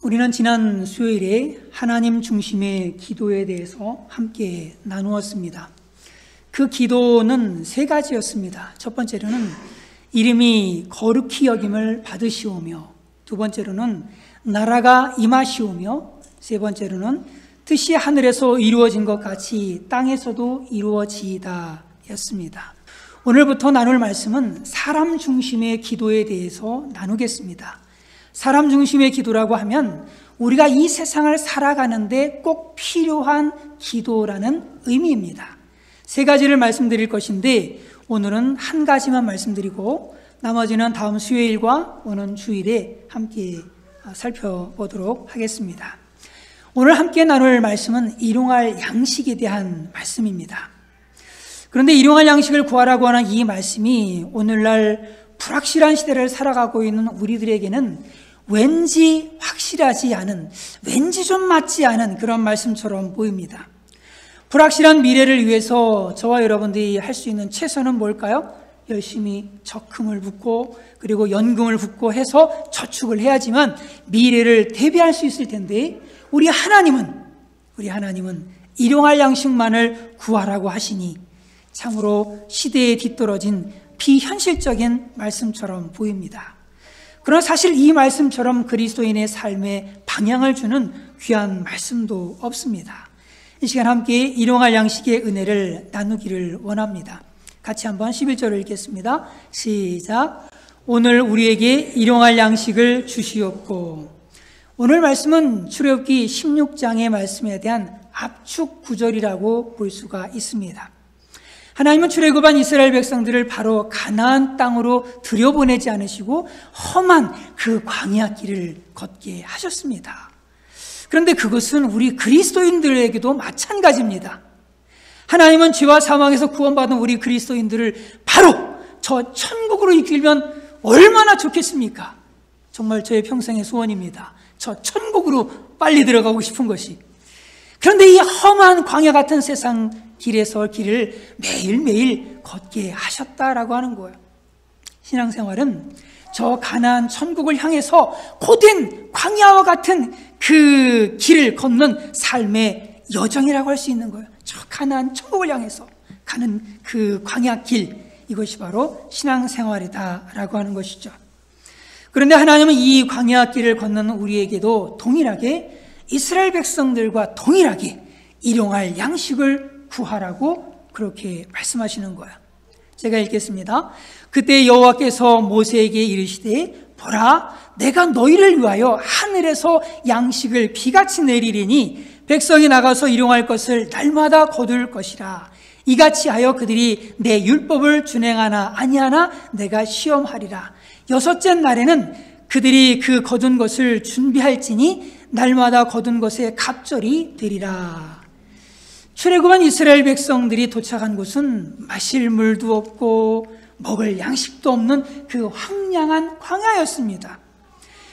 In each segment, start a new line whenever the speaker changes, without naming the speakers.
우리는 지난 수요일에 하나님 중심의 기도에 대해서 함께 나누었습니다. 그 기도는 세 가지였습니다. 첫 번째로는 이름이 거룩히 여김을 받으시오며, 두 번째로는 나라가 임하시오며, 세 번째로는 뜻이 하늘에서 이루어진 것 같이 땅에서도 이루어지이다 였습니다. 오늘부터 나눌 말씀은 사람 중심의 기도에 대해서 나누겠습니다. 사람 중심의 기도라고 하면 우리가 이 세상을 살아가는데 꼭 필요한 기도라는 의미입니다. 세 가지를 말씀드릴 것인데 오늘은 한 가지만 말씀드리고 나머지는 다음 수요일과 오는 주일에 함께 살펴보도록 하겠습니다. 오늘 함께 나눌 말씀은 일용할 양식에 대한 말씀입니다. 그런데 일용할 양식을 구하라고 하는 이 말씀이 오늘날 불확실한 시대를 살아가고 있는 우리들에게는 왠지 확실하지 않은, 왠지 좀 맞지 않은 그런 말씀처럼 보입니다. 불확실한 미래를 위해서 저와 여러분들이 할 수 있는 최선은 뭘까요? 열심히 적금을 붓고 그리고 연금을 붓고 해서 저축을 해야지만 미래를 대비할 수 있을 텐데 우리 하나님은 일용할 양식만을 구하라고 하시니 참으로 시대에 뒤떨어진 비현실적인 말씀처럼 보입니다. 그러나 사실 이 말씀처럼 그리스도인의 삶에 방향을 주는 귀한 말씀도 없습니다. 이 시간 함께 일용할 양식의 은혜를 나누기를 원합니다. 같이 한번 11절을 읽겠습니다. 시작. 오늘 우리에게 일용할 양식을 주시옵고. 오늘 말씀은 출애굽기 16장의 말씀에 대한 압축 구절이라고 볼 수가 있습니다. 하나님은 출애굽한 이스라엘 백성들을 바로 가나안 땅으로 들여보내지 않으시고 험한 그 광야 길을 걷게 하셨습니다. 그런데 그것은 우리 그리스도인들에게도 마찬가지입니다. 하나님은 죄와 사망에서 구원받은 우리 그리스도인들을 바로 저 천국으로 이끌면 얼마나 좋겠습니까? 정말 저의 평생의 소원입니다. 저 천국으로 빨리 들어가고 싶은 것이. 그런데 이 험한 광야 같은 세상 길을 매일매일 걷게 하셨다라고 하는 거예요. 신앙생활은 저 가나안 천국을 향해서 고된 광야와 같은 그 길을 걷는 삶의 여정이라고 할 수 있는 거예요. 저 가나안 천국을 향해서 가는 그 광야 길, 이것이 바로 신앙생활이다라고 하는 것이죠. 그런데 하나님은 이 광야 길을 걷는 우리에게도 동일하게 이스라엘 백성들과 동일하게 일용할 양식을 구하라고 그렇게 말씀하시는 거예요. 제가 읽겠습니다. 그때 여호와께서 모세에게 이르시되 보라, 내가 너희를 위하여 하늘에서 양식을 비같이 내리리니 백성이 나가서 일용할 것을 날마다 거둘 것이라. 이같이 하여 그들이 내 율법을 준행하나 아니하나 내가 시험하리라. 여섯째 날에는 그들이 그 거둔 것을 준비할지니 날마다 거둔 것에 갑절이 되리라. 출애굽한 이스라엘 백성들이 도착한 곳은 마실 물도 없고 먹을 양식도 없는 그 황량한 광야였습니다.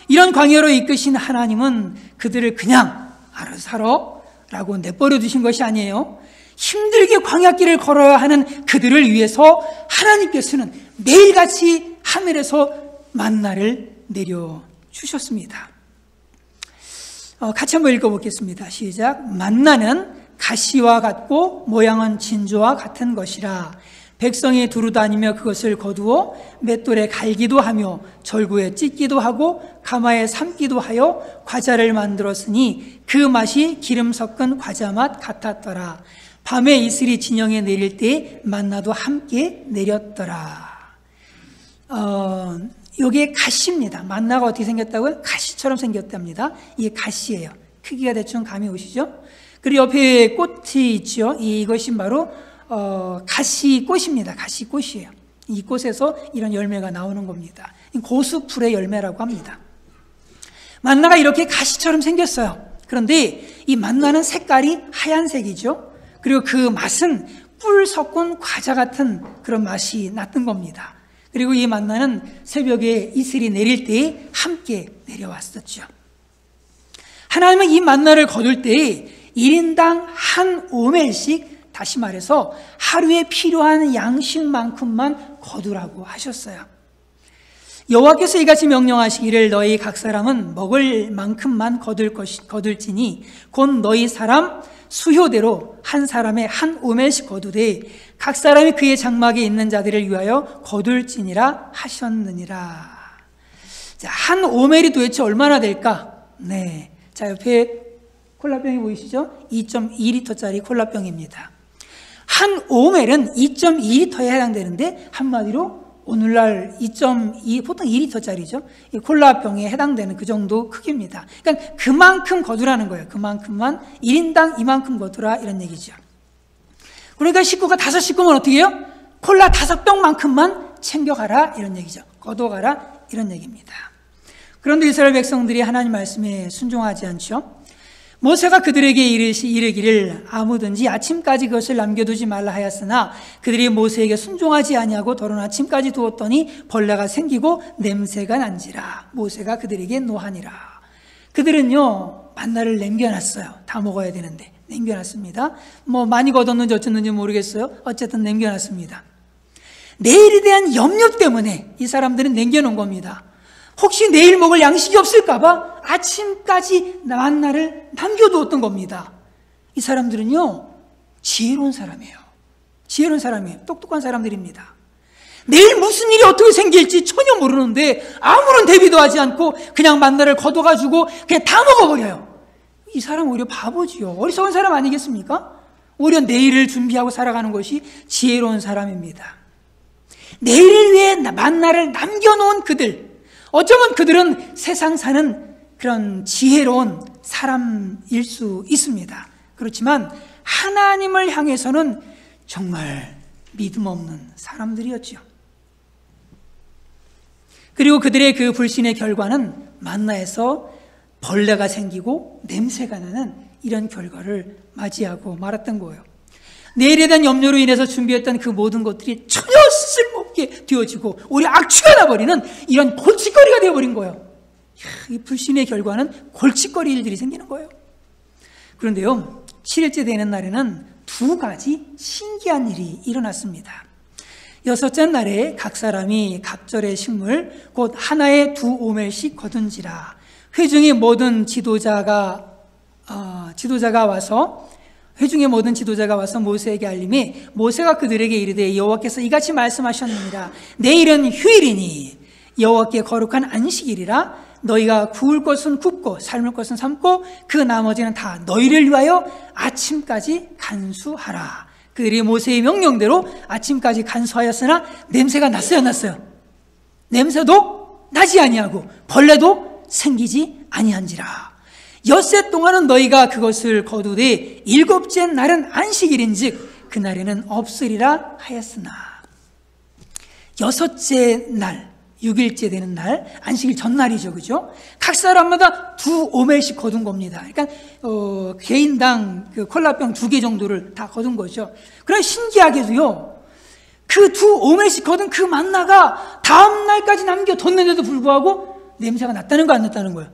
이런 광야로 이끄신 하나님은 그들을 그냥 알아서 살아라고 내버려 두신 것이 아니에요. 힘들게 광야길을 걸어야 하는 그들을 위해서 하나님께서는 매일같이 하늘에서 만나를 내려주셨습니다. 같이 한번 읽어보겠습니다. 시작. 만나는 가시와 같고 모양은 진주와 같은 것이라. 백성이 두루 다니며 그것을 거두어 맷돌에 갈기도 하며 절구에 찢기도 하고 가마에 삶기도 하여 과자를 만들었으니 그 맛이 기름 섞은 과자 맛 같았더라. 밤에 이슬이 진영에 내릴 때 만나도 함께 내렸더라. 이게 가시입니다. 만나가 어떻게 생겼다고요? 가시처럼 생겼답니다. 이게 가시예요. 크기가 대충 감이 오시죠? 그리고 옆에 꽃이 있죠. 이것이 바로 가시꽃입니다. 가시꽃이에요. 이 꽃에서 이런 열매가 나오는 겁니다. 고수풀의 열매라고 합니다. 만나가 이렇게 가시처럼 생겼어요. 그런데 이 만나는 색깔이 하얀색이죠. 그리고 그 맛은 꿀 섞은 과자 같은 그런 맛이 났던 겁니다. 그리고 이 만나는 새벽에 이슬이 내릴 때 함께 내려왔었죠. 하나님은 이 만나를 거둘 때 1인당 한 오멜씩, 다시 말해서 하루에 필요한 양식만큼만 거두라고 하셨어요. 여호와께서 이같이 명령하시기를 너희 각 사람은 먹을 만큼만 거둘지니 곧 너희 사람 수효대로 한 사람의 한 오멜씩 거두되 각 사람이 그의 장막에 있는 자들을 위하여 거둘지니라 하셨느니라. 자, 한 오멜이 도대체 얼마나 될까? 네, 자, 옆에 콜라병이 보이시죠? 2.2리터짜리 콜라병입니다. 한 오멜은 2.2리터에 해당되는데 한마디로 오늘날 2.2, 보통 2리터짜리죠. 콜라병에 해당되는 그 정도 크기입니다. 그러니까 그만큼 거두라는 거예요. 그만큼만 1인당 이만큼 거두라 이런 얘기죠. 그러니까 식구가 5식구면 어떻게 해요? 콜라 5병만큼만 챙겨가라 이런 얘기죠. 거둬가라 이런 얘기입니다. 그런데 이스라엘 백성들이 하나님 말씀에 순종하지 않죠. 모세가 그들에게 이르기를 아무든지 아침까지 그것을 남겨두지 말라 하였으나 그들이 모세에게 순종하지 아니하고 더러운 아침까지 두었더니 벌레가 생기고 냄새가 난지라. 모세가 그들에게 노하니라. 그들은요 만나를 남겨놨어요. 다 먹어야 되는데 남겨놨습니다. 뭐 많이 거뒀는지 어쨌는지 모르겠어요. 어쨌든 남겨놨습니다. 내일에 대한 염려 때문에 이 사람들은 남겨놓은 겁니다. 혹시 내일 먹을 양식이 없을까봐 아침까지 만나를 남겨두었던 겁니다. 이 사람들은요 지혜로운 사람이에요. 지혜로운 사람이에요. 똑똑한 사람들입니다. 내일 무슨 일이 어떻게 생길지 전혀 모르는데 아무런 대비도 하지 않고 그냥 만나를 거둬가지고 그냥 다 먹어버려요. 이 사람 오히려 바보지요. 어리석은 사람 아니겠습니까? 오히려 내일을 준비하고 살아가는 것이 지혜로운 사람입니다. 내일을 위해 만나를 남겨놓은 그들, 어쩌면 그들은 세상 사는 그런 지혜로운 사람일 수 있습니다. 그렇지만 하나님을 향해서는 정말 믿음 없는 사람들이었죠. 그리고 그들의 그 불신의 결과는 만나에서 벌레가 생기고 냄새가 나는 이런 결과를 맞이하고 말았던 거예요. 내일에 대한 염려로 인해서 준비했던 그 모든 것들이 전혀 쓸모없게 되어지고 오히려 악취가 나버리는 이런 골칫거리가 되어버린 거예요. 이 불신의 결과는 골칫거리 일들이 생기는 거예요. 그런데요 7일째 되는 날에는 2가지 신기한 일이 일어났습니다. 6째 날에 각 사람이 각절의 식물 곧 하나에 2오멜씩 거둔지라. 회중의 모든 지도자가 와서 모세에게 알림해 모세가 그들에게 이르되 여호와께서 이같이 말씀하셨느니라. 내일은 휴일이니 여호와께 거룩한 안식일이라. 너희가 구울 것은 굽고 삶을 것은 삶고 그 나머지는 다 너희를 위하여 아침까지 간수하라. 그들이 모세의 명령대로 아침까지 간수하였으나 냄새가 났어요, 안 났어요? 냄새도 나지 아니하고 벌레도 생기지 아니한지라. 엿새 동안은 너희가 그것을 거두되 7째 날은 안식일인즉 그날에는 없으리라 하였으나. 6째 날 6일째 되는 날, 안식일 전날이죠, 그죠? 각 사람마다 2오멜씩 거둔 겁니다. 그러니까 개인당 그 콜라병 2개 정도를 다 거둔 거죠. 그러나 신기하게도요, 그 2오멜씩 거둔 그 만나가 다음 날까지 남겨뒀는데도 불구하고 냄새가 났다는 거 안 났다는 거예요?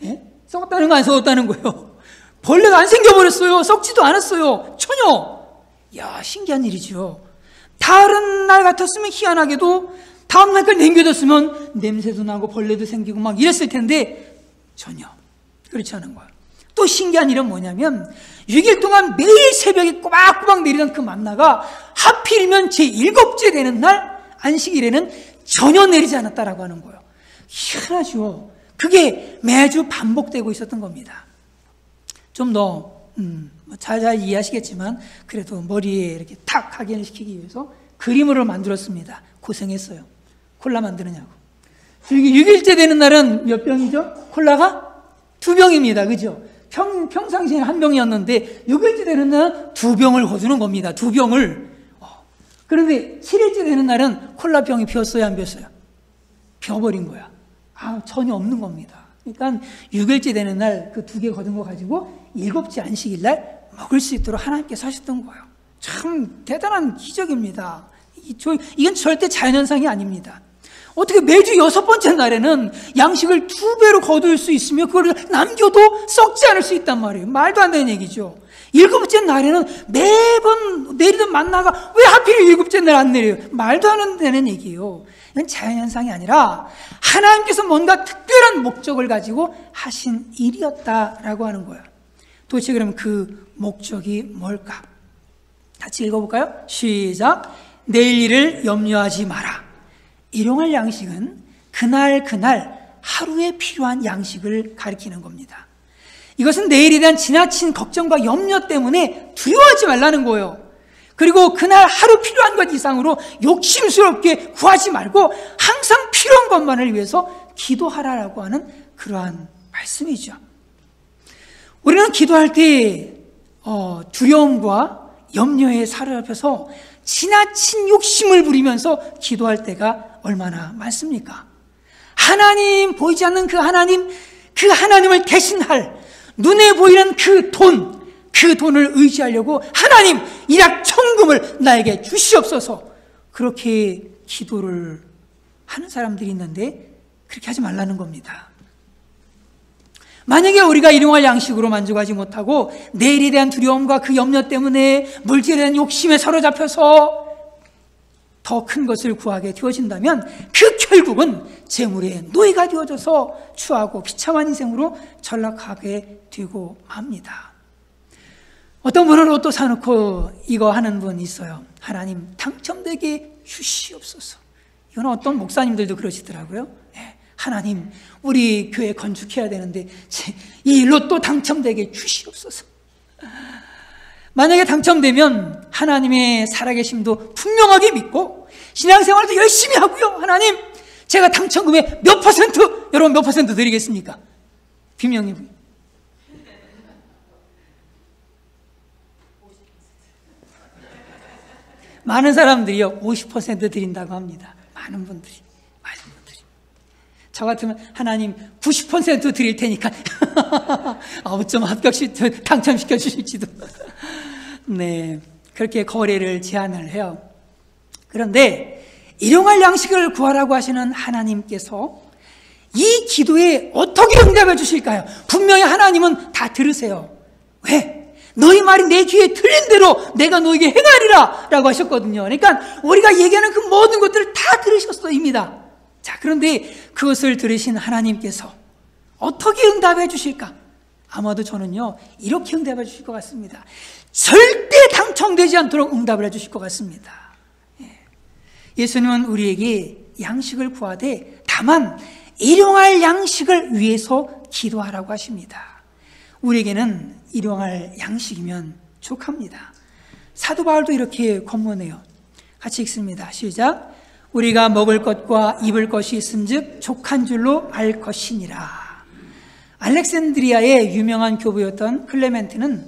예? 썩었다는 거 안 썩었다는 거예요? 벌레가 안 생겨버렸어요. 썩지도 않았어요. 전혀. 이야, 신기한 일이죠. 다른 날 같았으면 희한하게도 다음 날까지 남겨뒀으면 냄새도 나고 벌레도 생기고 막 이랬을 텐데 전혀 그렇지 않은 거예요. 또 신기한 일은 뭐냐면 6일 동안 매일 새벽에 꼬박꼬박 내리던 그 만나가 하필이면 제7째 되는 날 안식일에는 전혀 내리지 않았다라고 하는 거예요. 희한하죠. 그게 매주 반복되고 있었던 겁니다. 좀 더 잘 이해하시겠지만 그래도 머리에 이렇게 탁 각인시키기 위해서 그림으로 만들었습니다. 고생했어요. 콜라 만드느냐고. 6일째 되는 날은 몇 병이죠? 콜라가 2병입니다. 그죠? 평상시에는 1병이었는데 6일째 되는 날은 2병을 거두는 겁니다. 2병을. 그런데 7일째 되는 날은 콜라병이 비었어요? 안 비었어요? 비어버린 거야. 전혀 없는 겁니다. 그러니까 6일째 되는 날 그 2개 거둔 거 가지고 7째 안식일 날 먹을 수 있도록 하나님께서 하셨던 거예요. 참 대단한 기적입니다. 이건 절대 자연현상이 아닙니다. 어떻게 매주 6번째 날에는 양식을 2배로 거둘 수 있으며 그걸 남겨도 썩지 않을 수 있단 말이에요. 말도 안 되는 얘기죠. 7번째 날에는 매번 내리던 만나가 왜 하필 7번째 날 안 내려요? 말도 안 되는 얘기예요. 이건 자연현상이 아니라 하나님께서 뭔가 특별한 목적을 가지고 하신 일이었다라고 하는 거예요. 도대체 그럼 그 목적이 뭘까? 같이 읽어볼까요? 시작. 내일 일을 염려하지 마라. 일용할 양식은 그날 하루에 필요한 양식을 가리키는 겁니다. 이것은 내일에 대한 지나친 걱정과 염려 때문에 두려워하지 말라는 거예요. 그리고 그날 하루 필요한 것 이상으로 욕심스럽게 구하지 말고 항상 필요한 것만을 위해서 기도하라라고 하는 그러한 말씀이죠. 우리는 기도할 때 두려움과 염려에 사로잡혀서 지나친 욕심을 부리면서 기도할 때가 얼마나 많습니까? 하나님, 보이지 않는 그 하나님을 대신할 눈에 보이는 그 돈을 의지하려고 하나님, 일확천금을 나에게 주시옵소서, 그렇게 기도를 하는 사람들이 있는데 그렇게 하지 말라는 겁니다. 만약에 우리가 일용할 양식으로 만족하지 못하고 내일에 대한 두려움과 그 염려 때문에 물질에 대한 욕심에 사로잡혀서 더 큰 것을 구하게 되어진다면 그 결국은 재물의 노예가 되어져서 추하고 비참한 인생으로 전락하게 되고 맙니다. 어떤 분은 로또 사놓고 이거 하는 분 있어요. 하나님, 당첨되게 주시옵소서. 이건 어떤 목사님들도 그러시더라고요. 하나님, 우리 교회 건축해야 되는데 이 로또 당첨되게 주시옵소서. 만약에 당첨되면 하나님의 살아계심도 분명하게 믿고 신앙생활도 열심히 하고요. 하나님, 제가 당첨금의 몇 %, 여러분 몇 % 드리겠습니까? 비명이. 많은 사람들이요 50% 드린다고 합니다. 많은 분들이. 저 같으면 하나님 90% 드릴 테니까 좀 당첨시켜 주실지도. 네, 그렇게 거래를 제안을 해요. 그런데 일용할 양식을 구하라고 하시는 하나님께서 이 기도에 어떻게 응답해 주실까요? 분명히 하나님은 다 들으세요. 왜? 너희 말이 내 귀에 들린 대로 내가 너에게 행하리라 라고 하셨거든요. 그러니까 우리가 얘기하는 그 모든 것들을 다 들으셨어입니다. 자, 그런데 그것을 들으신 하나님께서 어떻게 응답해 주실까? 아마도 저는요 이렇게 응답해 주실 것 같습니다. 절대 당첨되지 않도록 응답을 해 주실 것 같습니다. 예수님은 우리에게 양식을 구하되 다만 일용할 양식을 위해서 기도하라고 하십니다. 우리에게는 일용할 양식이면 족합니다. 사도 바울도 이렇게 권면해요. 같이 읽습니다. 시작. 우리가 먹을 것과 입을 것이 있음즉 족한 줄로 알 것이니라. 알렉산드리아의 유명한 교부였던 클레멘트는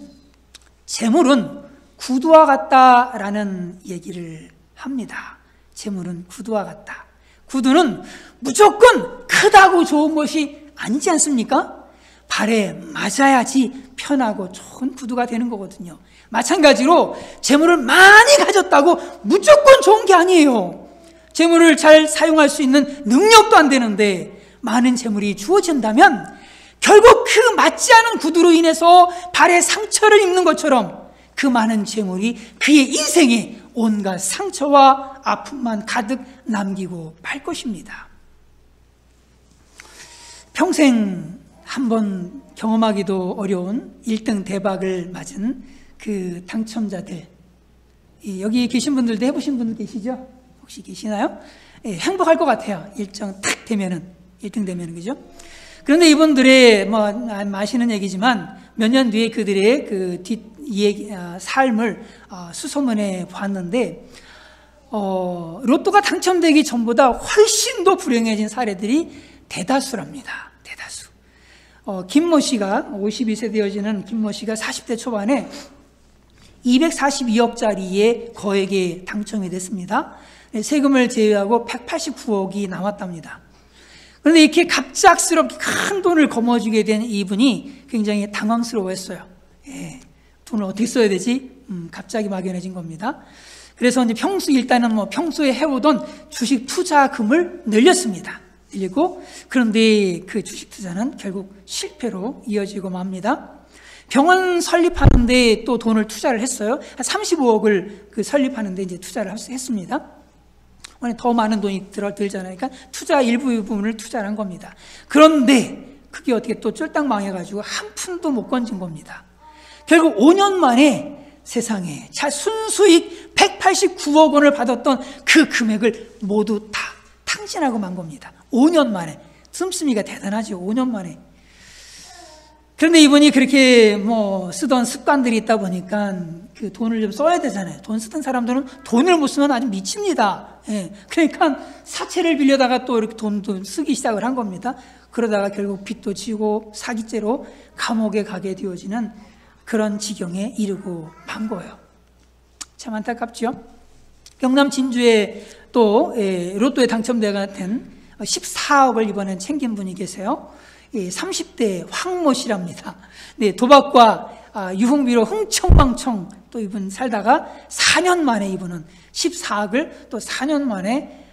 재물은 구두와 같다라는 얘기를 합니다. 재물은 구두와 같다. 구두는 무조건 크다고 좋은 것이 아니지 않습니까? 발에 맞아야지 편하고 좋은 구두가 되는 거거든요. 마찬가지로 재물을 많이 가졌다고 무조건 좋은 게 아니에요. 재물을 잘 사용할 수 있는 능력도 안 되는데 많은 재물이 주어진다면 결국 그 맞지 않은 구두로 인해서 발에 상처를 입는 것처럼 그 많은 재물이 그의 인생에 온갖 상처와 아픔만 가득 남기고 말 것입니다. 평생 한번 경험하기도 어려운 1등 대박을 맞은 그 당첨자들, 여기 계신 분들도 해보신 분들 계시죠? 혹시 계시나요? 행복할 것 같아요. 일정 딱 되면은, 1등 되면은, 그죠? 그런데 이분들의 마시는 얘기지만 몇 년 뒤에 그들의 그 삶을 수소문해 봤는데 로또가 당첨되기 전보다 훨씬 더 불행해진 사례들이 대다수랍니다. 대다수. 김모 씨가 52세 되어지는 김모 씨가 40대 초반에 242억짜리의 거액에 당첨이 됐습니다. 세금을 제외하고 189억이 남았답니다. 그런데 이렇게 갑작스럽게 큰 돈을 거머쥐게 된 이분이 굉장히 당황스러워했어요. 돈을 어떻게 써야 되지? 갑자기 막연해진 겁니다. 그래서 이제 일단은 평소에 해오던 주식 투자금을 늘렸습니다. 늘리고, 그런데 그 주식 투자는 결국 실패로 이어지고 맙니다. 병원 설립하는데 또 돈을 투자를 했어요. 한 35억을 설립하는데 이제 투자를 했습니다. 더 많은 돈이 들잖아요. 그러니까 투자 일부 부분을 투자한 겁니다. 그런데 그게 어떻게 또 쫄딱 망해가지고 한 푼도 못 건진 겁니다. 결국 5년 만에 세상에 순수익 189억 원을 받았던 그 금액을 모두 다 탕진하고 만 겁니다. 5년 만에. 씀씀이가 대단하죠. 5년 만에. 그런데 이분이 그렇게 쓰던 습관들이 있다 보니까 그 돈을 좀 써야 되잖아요. 돈 쓰던 사람들은 돈을 못 쓰면 아주 미칩니다. 예. 그러니까 사채를 빌려다가 또 이렇게 돈도 쓰기 시작을 한 겁니다. 그러다가 결국 빚도 지고 사기죄로 감옥에 가게 되어지는 그런 지경에 이르고 만 거예요. 참 안타깝죠. 경남 진주에 또 로또에 당첨된 14억을 이번엔 챙긴 분이 계세요. 30대 황모 씨랍니다. 네, 도박과 유흥비로 흥청망청 또 이분 살다가 4년 만에 이분은 14억을 또 4년 만에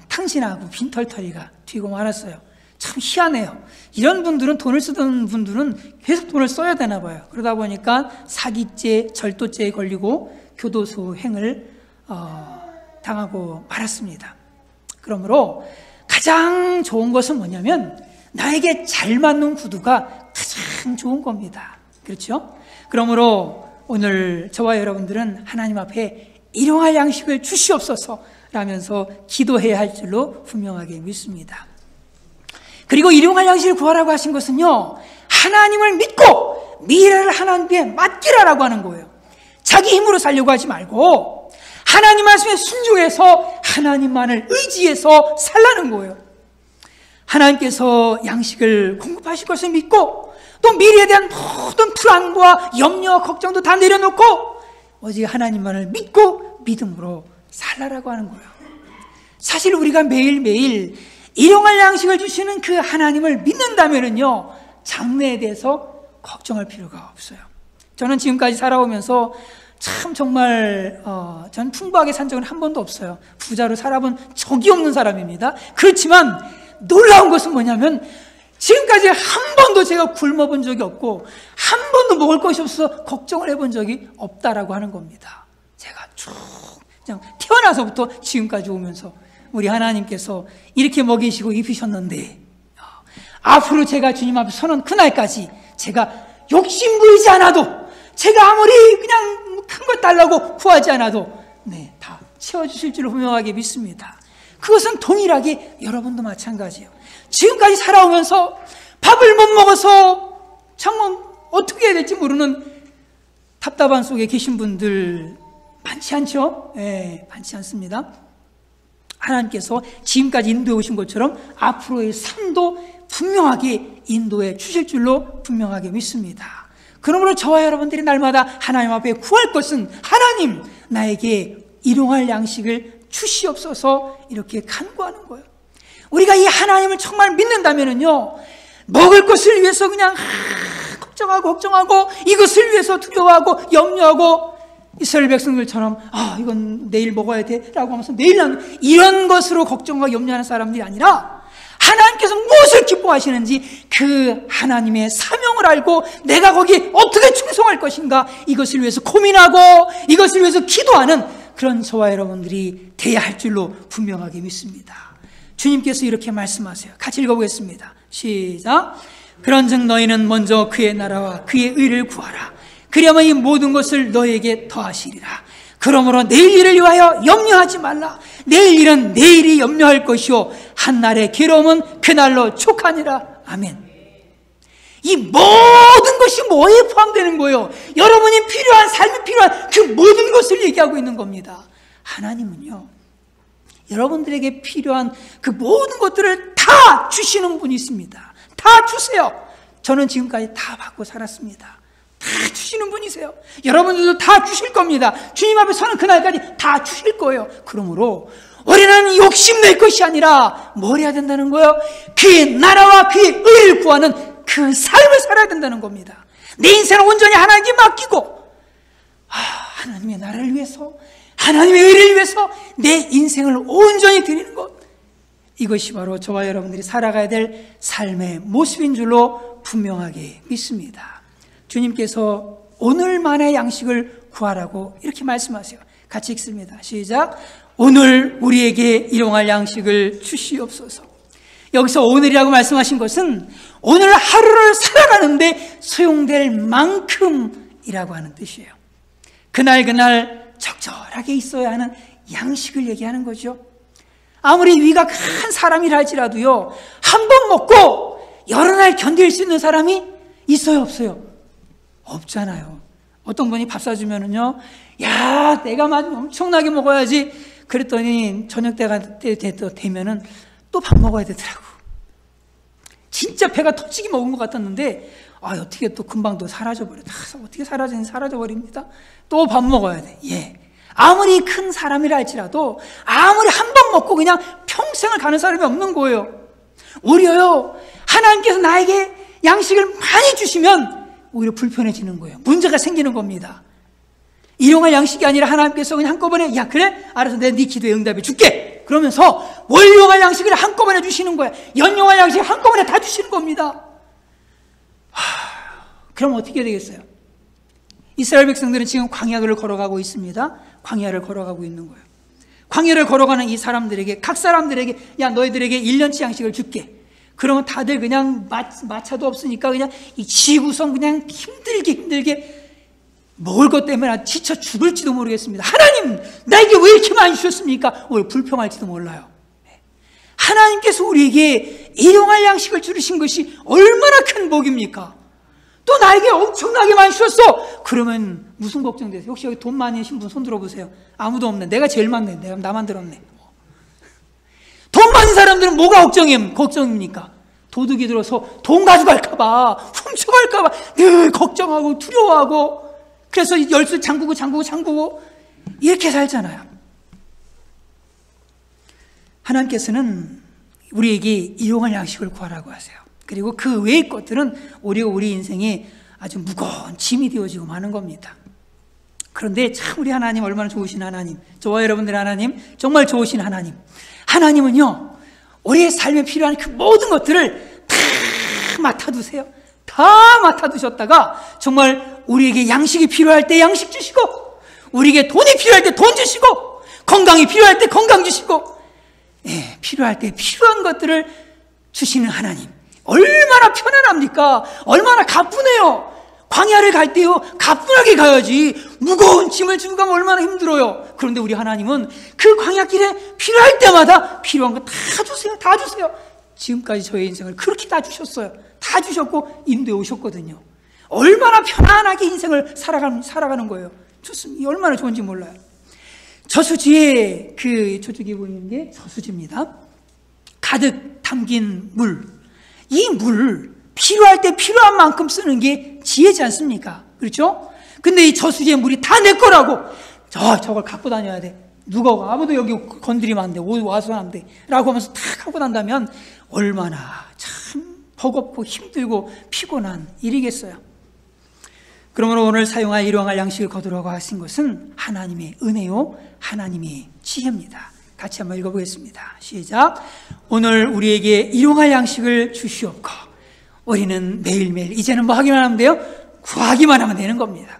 탕진하고 빈털터리가 되고 말았어요. 참 희한해요. 이런 분들은 돈을 쓰던 분들은 계속 돈을 써야 되나 봐요. 그러다 보니까 사기죄, 절도죄에 걸리고 교도소행을 당하고 말았습니다. 그러므로 가장 좋은 것은 뭐냐면 나에게 잘 맞는 구두가 가장 좋은 겁니다. 그렇죠? 그러므로 오늘 저와 여러분들은 하나님 앞에 일용할 양식을 주시옵소서 라면서 기도해야 할 줄로 분명하게 믿습니다. 그리고 일용할 양식을 구하라고 하신 것은요, 하나님을 믿고 미래를 하나님께 맡기라라고 하는 거예요. 자기 힘으로 살려고 하지 말고 하나님 말씀에 순종해서 하나님만을 의지해서 살라는 거예요. 하나님께서 양식을 공급하실 것을 믿고 또 미래에 대한 모든 불안과 염려, 걱정도 다 내려놓고 오직 하나님만을 믿고 믿음으로 살라라고 하는 거예요. 사실 우리가 매일매일 일용할 양식을 주시는 그 하나님을 믿는다면요, 장래에 대해서 걱정할 필요가 없어요. 저는 지금까지 살아오면서 참 정말 전 풍부하게 산 적은 한 번도 없어요. 부자로 살아본 적이 없는 사람입니다. 그렇지만 놀라운 것은 뭐냐면 지금까지 한 번도 제가 굶어본 적이 없고 한 번도 먹을 것이 없어서 걱정을 해본 적이 없다라고 하는 겁니다. 제가 쭉 그냥 태어나서부터 지금까지 오면서 우리 하나님께서 이렇게 먹이시고 입히셨는데 앞으로 제가 주님 앞에 서는 그날까지 제가 욕심 부리지 않아도, 제가 아무리 그냥 큰 것 달라고 구하지 않아도 다 채워주실 줄로 분명하게 믿습니다. 그것은 동일하게 여러분도 마찬가지예요. 지금까지 살아오면서 밥을 못 먹어서 정말 어떻게 해야 될지 모르는 답답한 속에 계신 분들 많지 않죠? 많지 않습니다. 하나님께서 지금까지 인도해 오신 것처럼 앞으로의 삶도 분명하게 인도해 주실 줄로 분명하게 믿습니다. 그러므로 저와 여러분들이 날마다 하나님 앞에 구할 것은 하나님, 나에게 일용할 양식을 주시옵소서 이렇게 간구하는 거예요. 우리가 이 하나님을 정말 믿는다면요, 먹을 것을 위해서 그냥 걱정하고 이것을 위해서 두려워하고 염려하고 이스라엘 백성들처럼 이건 내일 먹어야 돼 라고 하면서 내일 이런 것으로 걱정과 염려하는 사람들이 아니라 하나님께서 무엇을 기뻐하시는지 그 하나님의 사명을 알고 내가 거기에 어떻게 충성할 것인가, 이것을 위해서 고민하고 이것을 위해서 기도하는 그런 저와 여러분들이 돼야 할 줄로 분명하게 믿습니다. 주님께서 이렇게 말씀하세요. 같이 읽어보겠습니다. 시작. 그런즉 너희는 먼저 그의 나라와 그의 의를 구하라. 그리하면 이 모든 것을 너희에게 더하시리라. 그러므로 내일 일을 위하여 염려하지 말라. 내일 일은 내일이 염려할 것이요 한날의 괴로움은 그날로 족하니라. 아멘. 이 모든 것이 뭐에 포함되는 거예요? 여러분이 필요한, 삶이 필요한 그 모든 것을 얘기하고 있는 겁니다. 하나님은요, 여러분들에게 필요한 그 모든 것들을 다 주시는 분이 있습니다. 다 주세요. 저는 지금까지 다 받고 살았습니다. 다 주시는 분이세요. 여러분들도 다 주실 겁니다. 주님 앞에 서는 그날까지 다 주실 거예요. 그러므로 우리는 욕심낼 것이 아니라 뭘 해야 된다는 거예요? 그의 나라와 그의 의를 구하는 그 삶을 살아야 된다는 겁니다. 내 인생을 온전히 하나님께 맡기고 하나님의 나라를 위해서, 하나님의 의를 위해서 내 인생을 온전히 드리는 것, 이것이 바로 저와 여러분들이 살아가야 될 삶의 모습인 줄로 분명하게 믿습니다. 주님께서 오늘만의 양식을 구하라고 이렇게 말씀하세요. 같이 읽습니다. 시작. 오늘 우리에게 일용할 양식을 주시옵소서. 여기서 오늘이라고 말씀하신 것은 오늘 하루를 살아가는데 소용될 만큼이라고 하는 뜻이에요. 그날 적절하게 있어야 하는 양식을 얘기하는 거죠. 아무리 위가 큰 사람이라 할지라도요, 한 번 먹고 여러 날 견딜 수 있는 사람이 있어요, 없어요? 없잖아요. 어떤 분이 밥 사주면은요, 야, 내가 엄청나게 먹어야지. 그랬더니 저녁 때가 되면은 또 밥 먹어야 되더라고. 진짜 배가 터지게 먹은 것 같았는데, 어떻게 또 금방 또 사라져버려. 어떻게 사라져버립니다. 또 밥 먹어야 돼. 예. 아무리 큰 사람이라 할지라도, 아무리 한 번 먹고 그냥 평생을 가는 사람이 없는 거예요. 오히려요, 하나님께서 나에게 양식을 많이 주시면 오히려 불편해지는 거예요. 문제가 생기는 겁니다. 일용할 양식이 아니라 하나님께서 그냥 한꺼번에, 야, 그래? 알아서 내가 네 기도에 응답해 줄게. 그러면서 월용할 양식을 한꺼번에 주시는 거야. 연용할 양식을 한꺼번에 다 주시는 겁니다. 그럼 어떻게 되겠어요? 이스라엘 백성들은 지금 광야를 걸어가고 있습니다. 광야를 걸어가고 있는 거예요. 광야를 걸어가는 이 사람들에게, 각 사람들에게, 야, 너희들에게 1년치 양식을 줄게. 그러면 다들 그냥 마차도 없으니까 그냥 이 지구성 그냥 힘들게 먹을 것 때문에 지쳐 죽을지도 모르겠습니다. 하나님, 나에게 왜 이렇게 많이 주셨습니까? 오히려 불평할지도 몰라요. 하나님께서 우리에게 일용할 양식을 주신 것이 얼마나 큰 복입니까? 또 나에게 엄청나게 많이 주셨어. 그러면 무슨 걱정되세요? 혹시 여기 돈 많이 하신 분 손 들어보세요. 아무도 없네. 내가 제일 많네. 나만 들었네. 돈 많은 사람들은 뭐가 걱정입니까? 도둑이 들어서 돈 가져갈까봐, 훔쳐갈까봐 늘 걱정하고 두려워하고, 그래서 열쇠 잠그고 이렇게 살잖아요. 하나님께서는 우리에게 일용할 양식을 구하라고 하세요. 그리고 그 외의 것들은 오히려 우리 인생에 아주 무거운 짐이 되어지고 마는 겁니다. 그런데 참 우리 하나님 얼마나 좋으신 하나님, 저와 여러분들 하나님 정말 좋으신 하나님. 하나님은요, 우리의 삶에 필요한 그 모든 것들을 다 맡아두세요. 다 맡아두셨다가 정말 우리에게 양식이 필요할 때 양식 주시고, 우리에게 돈이 필요할 때 돈 주시고, 건강이 필요할 때 건강 주시고, 예, 필요할 때 필요한 것들을 주시는 하나님. 얼마나 편안합니까? 얼마나 가뿐해요. 광야를 갈 때요, 가뿐하게 가야지. 무거운 짐을 지고 가면 얼마나 힘들어요. 그런데 우리 하나님은 그 광야길에 필요할 때마다 필요한 거 다 주세요. 다 주세요. 지금까지 저의 인생을 그렇게 다 주셨어요. 다 주셨고 인도해 오셨거든요. 얼마나 편안하게 인생을 살아가는 거예요. 좋습니다. 얼마나 좋은지 몰라요. 저수지에 저쪽에 보이는 게 저수지입니다. 가득 담긴 물. 이 물 필요할 때 필요한 만큼 쓰는 게 지혜지 않습니까? 그렇죠? 근데 이 저수지의 물이 다 내 거라고 저걸 갖고 다녀야 돼. 누가 아무도 여기 건드리면 안 돼. 와서 안 돼. 라고 하면서 다 갖고 난다면 얼마나 참 버겁고 힘들고 피곤한 일이겠어요. 그러므로 오늘 사용할 일용할 양식을 거두라고 하신 것은 하나님의 은혜요, 하나님의 지혜입니다. 같이 한번 읽어보겠습니다. 시작. 오늘 우리에게 일용할 양식을 주시옵고, 우리는 매일매일 이제는 뭐 하기만 하면 돼요? 구하기만 하면 되는 겁니다.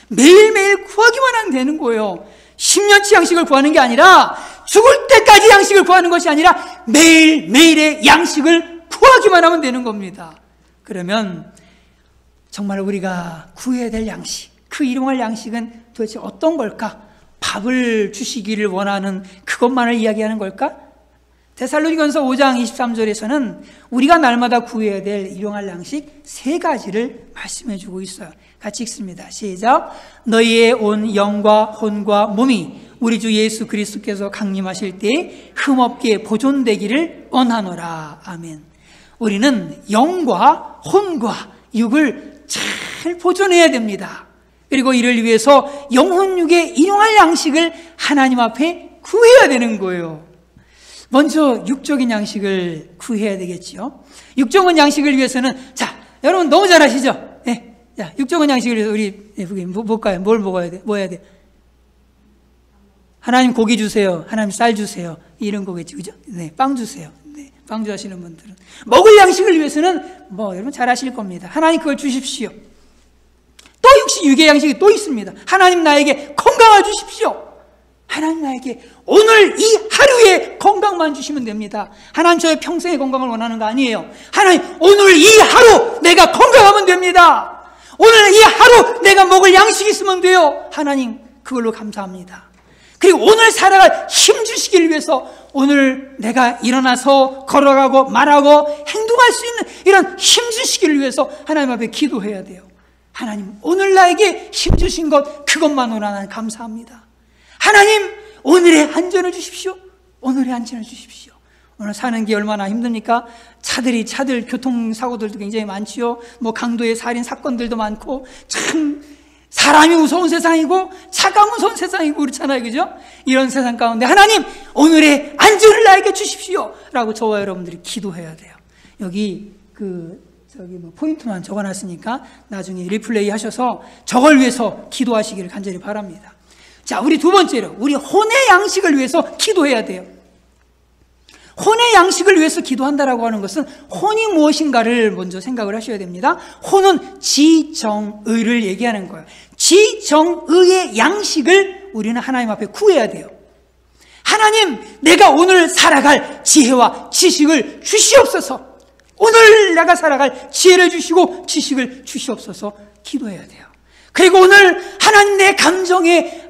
매일매일 구하기만 하면 되는 거예요. 10년치 양식을 구하는 게 아니라, 죽을 때까지 양식을 구하는 것이 아니라 매일매일의 양식을 구하기만 하면 되는 겁니다. 그러면 정말 우리가 구해야 될 양식, 그 일용할 양식은 도대체 어떤 걸까? 밥을 주시기를 원하는 그것만을 이야기하는 걸까? 데살로니가전서 5장 23절에서는 우리가 날마다 구해야 될 일용할 양식 3가지를 말씀해 주고 있어요. 같이 읽습니다. 시작. 너희의 온 영과 혼과 몸이 우리 주 예수 그리스도께서 강림하실 때 흠없게 보존되기를 원하노라. 아멘. 우리는 영과 혼과 육을 잘 보존해야 됩니다. 그리고 이를 위해서 영혼육의 일용할 양식을 하나님 앞에 구해야 되는 거예요. 먼저 육적인 양식을 구해야 되겠죠. 육적인 양식을 위해서는, 자, 여러분 너무 잘 아시죠? 네. 자, 육적인 양식을 위해서 우리 뭘까요? 뭘 먹어야 돼? 뭐 해야 돼? 하나님 고기 주세요. 하나님 쌀 주세요. 이런 거겠죠, 그죠? 네, 빵 주세요. 네, 빵 좋아하시는 분들은 먹을 양식을 위해서는 여러분 잘 아실 겁니다. 하나님 그걸 주십시오. 또 육의 양식이 또 있습니다. 하나님 나에게 건강을 주십시오. 하나님 나에게 오늘 이 하루에 건강만 주시면 됩니다. 하나님 저의 평생의 건강을 원하는 거 아니에요. 하나님 오늘 이 하루 내가 건강하면 됩니다. 오늘 이 하루 내가 먹을 양식이 있으면 돼요. 하나님 그걸로 감사합니다. 그리고 오늘 살아갈 힘 주시길 위해서 오늘 내가 일어나서 걸어가고 말하고 행동할 수 있는 이런 힘 주시기를 위해서 하나님 앞에 기도해야 돼요. 하나님 오늘 나에게 힘 주신 것 그것만으로 나는 감사합니다. 하나님 오늘의 안전을 주십시오. 오늘의 안전을 주십시오. 오늘 사는 게 얼마나 힘듭니까? 차들 교통사고들도 굉장히 많지요. 뭐 강도의 살인 사건들도 많고 참 사람이 무서운 세상이고 차가 무서운 세상이고 그렇잖아요. 그죠? 이런 세상 가운데 하나님 오늘의 안전을 나에게 주십시오 라고 저와 여러분들이 기도해야 돼요. 여기 포인트만 적어놨으니까 나중에 리플레이 하셔서 저걸 위해서 기도하시기를 간절히 바랍니다. 자, 우리 두 번째로 우리 혼의 양식을 위해서 기도해야 돼요. 혼의 양식을 위해서 기도한다라고 하는 것은 혼이 무엇인가를 먼저 생각을 하셔야 됩니다. 혼은 지정의를 얘기하는 거예요. 지정의의 양식을 우리는 하나님 앞에 구해야 돼요. 하나님, 내가 오늘 살아갈 지혜와 지식을 주시옵소서. 오늘 내가 살아갈 지혜를 주시고 지식을 주시옵소서 기도해야 돼요. 그리고 오늘 하나님 내 감정에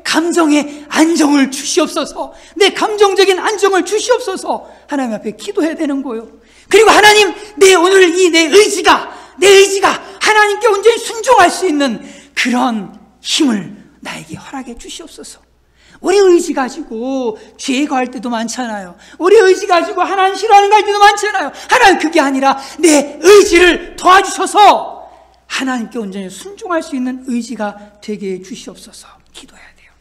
안정을 주시옵소서. 내 감정적인 안정을 주시옵소서. 하나님 앞에 기도해야 되는 거예요. 그리고 하나님 오늘 내 의지가 하나님께 온전히 순종할 수 있는 그런 힘을 나에게 허락해 주시옵소서. 우리 의지 가지고 죄에 거할 때도 많잖아요. 우리 의지 가지고 하나님 싫어하는 갈 때도 많잖아요. 하나님 그게 아니라 내 의지를 도와주셔서 하나님께 온전히 순종할 수 있는 의지가 되게 해 주시옵소서 기도해야 돼요.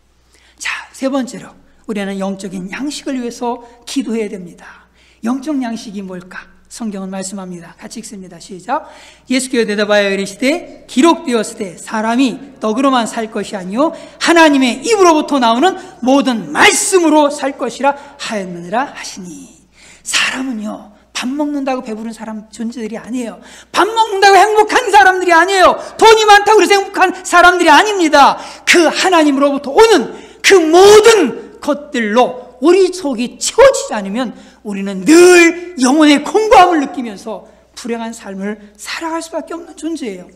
자, 세 번째로 우리는 영적인 양식을 위해서 기도해야 됩니다. 영적 양식이 뭘까? 성경은 말씀합니다. 같이 읽습니다. 시작. 예수께서 대답하여 이르시되 기록되었으되 사람이 떡으로만 살 것이 아니요 하나님의 입으로부터 나오는 모든 말씀으로 살 것이라 하였느니라 하시니. 사람은요 밥 먹는다고 배부른 사람 존재들이 아니에요. 밥 먹는다고 행복한 사람들이 아니에요. 돈이 많다고 그래서 행복한 사람들이 아닙니다. 그 하나님으로부터 오는 그 모든 것들로 우리 속이 채워지지 않으면 우리는 늘 영혼의 공고함을 느끼면서 불행한 삶을 살아갈 수밖에 없는 존재예요.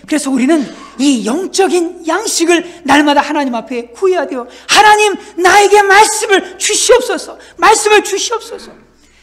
그래서 우리는 이 영적인 양식을 날마다 하나님 앞에 구해야 돼요. 하나님 나에게 말씀을 주시옵소서. 말씀을 주시옵소서.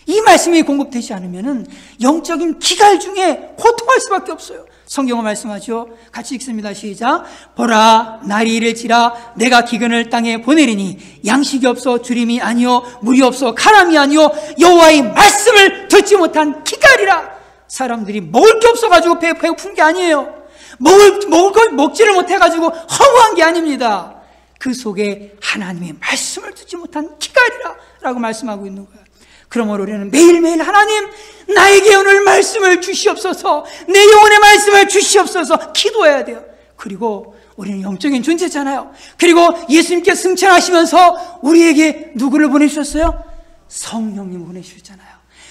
이 말씀이 공급되지 않으면 영적인 기갈 중에 고통할 수밖에 없어요. 성경은 말씀하죠. 같이 읽습니다. 시작. 보라 날이 이를지라 내가 기근을 땅에 보내리니 양식이 없어 주림이 아니요 물이 없어 가람이 아니요 여호와의 말씀을 듣지 못한 기갈이라. 사람들이 먹을 게 없어가지고 배고픈 게 아니에요. 먹을 걸 먹지를 못해가지고 허무한 게 아닙니다. 그 속에 하나님의 말씀을 듣지 못한 기갈이라 라고 말씀하고 있는 거예요. 그러므로 우리는 매일매일 하나님 나에게 오늘 말씀을 주시옵소서. 내 영혼의 말씀을 주시옵소서 기도해야 돼요. 그리고 우리는 영적인 존재잖아요. 그리고 예수님께 승천하시면서 우리에게 누구를 보내주셨어요? 성령님 보내주셨잖아요.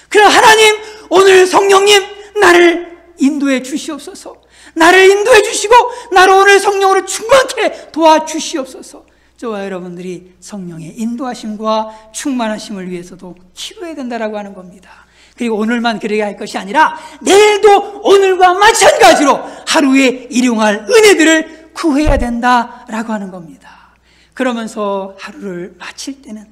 그럼 하나님 오늘 성령님 나를 인도해 주시옵소서. 나를 인도해 주시고 나를 오늘 성령으로 충만케 도와주시옵소서. 저와 여러분들이 성령의 인도하심과 충만하심을 위해서도 기도해야 된다라고 하는 겁니다. 그리고 오늘만 그래야 할 것이 아니라 내일도 오늘과 마찬가지로 하루에 일용할 은혜들을 구해야 된다라고 하는 겁니다. 그러면서 하루를 마칠 때는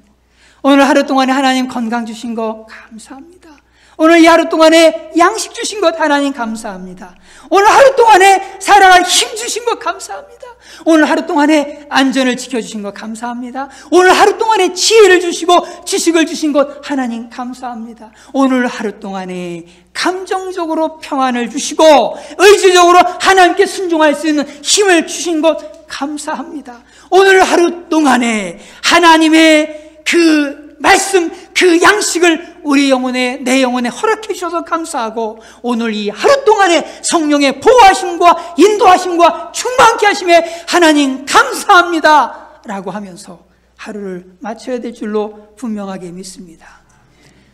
오늘 하루 동안에 하나님 건강 주신 거 감사합니다. 오늘 이 하루 동안에 양식 주신 것 하나님 감사합니다. 오늘 하루 동안에 살아갈 힘 주신 것 감사합니다. 오늘 하루 동안에 안전을 지켜주신 것 감사합니다. 오늘 하루 동안에 지혜를 주시고 지식을 주신 것 하나님 감사합니다. 오늘 하루 동안에 감정적으로 평안을 주시고 의지적으로 하나님께 순종할 수 있는 힘을 주신 것 감사합니다. 오늘 하루 동안에 하나님의 그 말씀, 그 양식을 우리 영혼에, 내 영혼에 허락해 주셔서 감사하고 오늘 이 하루 동안에 성령의 보호하심과 인도하심과 충만케 하심에 하나님 감사합니다 라고 하면서 하루를 마쳐야 될 줄로 분명하게 믿습니다.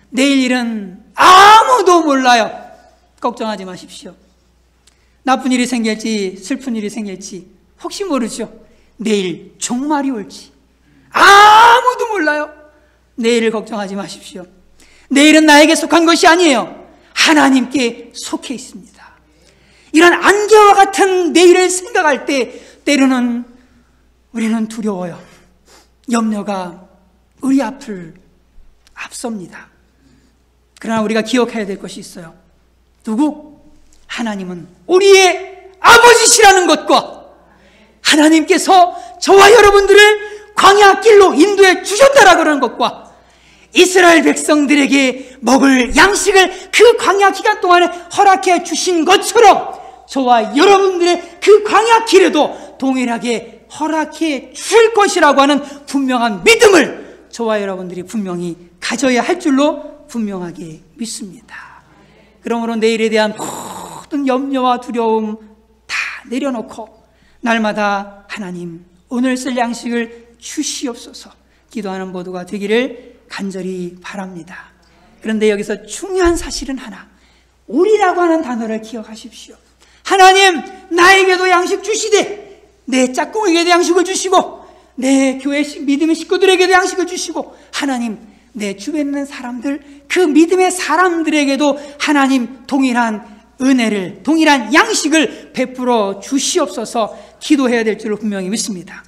내일 일은 아무도 몰라요. 걱정하지 마십시오. 나쁜 일이 생길지 슬픈 일이 생길지 혹시 모르죠. 내일 종말이 올지 아무도 몰라요. 내일을 걱정하지 마십시오. 내일은 나에게 속한 것이 아니에요. 하나님께 속해 있습니다. 이런 안개와 같은 내일을 생각할 때 때로는 우리는 두려워요. 염려가 우리 앞을 앞섭니다. 그러나 우리가 기억해야 될 것이 있어요. 누구? 하나님은 우리의 아버지시라는 것과 하나님께서 저와 여러분들을 광야 길로 인도해 주셨다라고 그러는 것과 이스라엘 백성들에게 먹을 양식을 그 광야 기간 동안에 허락해 주신 것처럼 저와 여러분들의 그 광야 길에도 동일하게 허락해 주실 것이라고 하는 분명한 믿음을 저와 여러분들이 분명히 가져야 할 줄로 분명하게 믿습니다. 그러므로 내일에 대한 모든 염려와 두려움 다 내려놓고 날마다 하나님 오늘 쓸 양식을 주시옵소서 기도하는 모두가 되기를 간절히 바랍니다. 그런데 여기서 중요한 사실은 하나, 우리라고 하는 단어를 기억하십시오. 하나님 나에게도 양식 주시되 내 짝꿍에게도 양식을 주시고 내 교회 믿음의 식구들에게도 양식을 주시고 하나님 내 주변에 있는 사람들 그 믿음의 사람들에게도 하나님 동일한 은혜를 동일한 양식을 베풀어 주시옵소서 기도해야 될 줄로 분명히 믿습니다.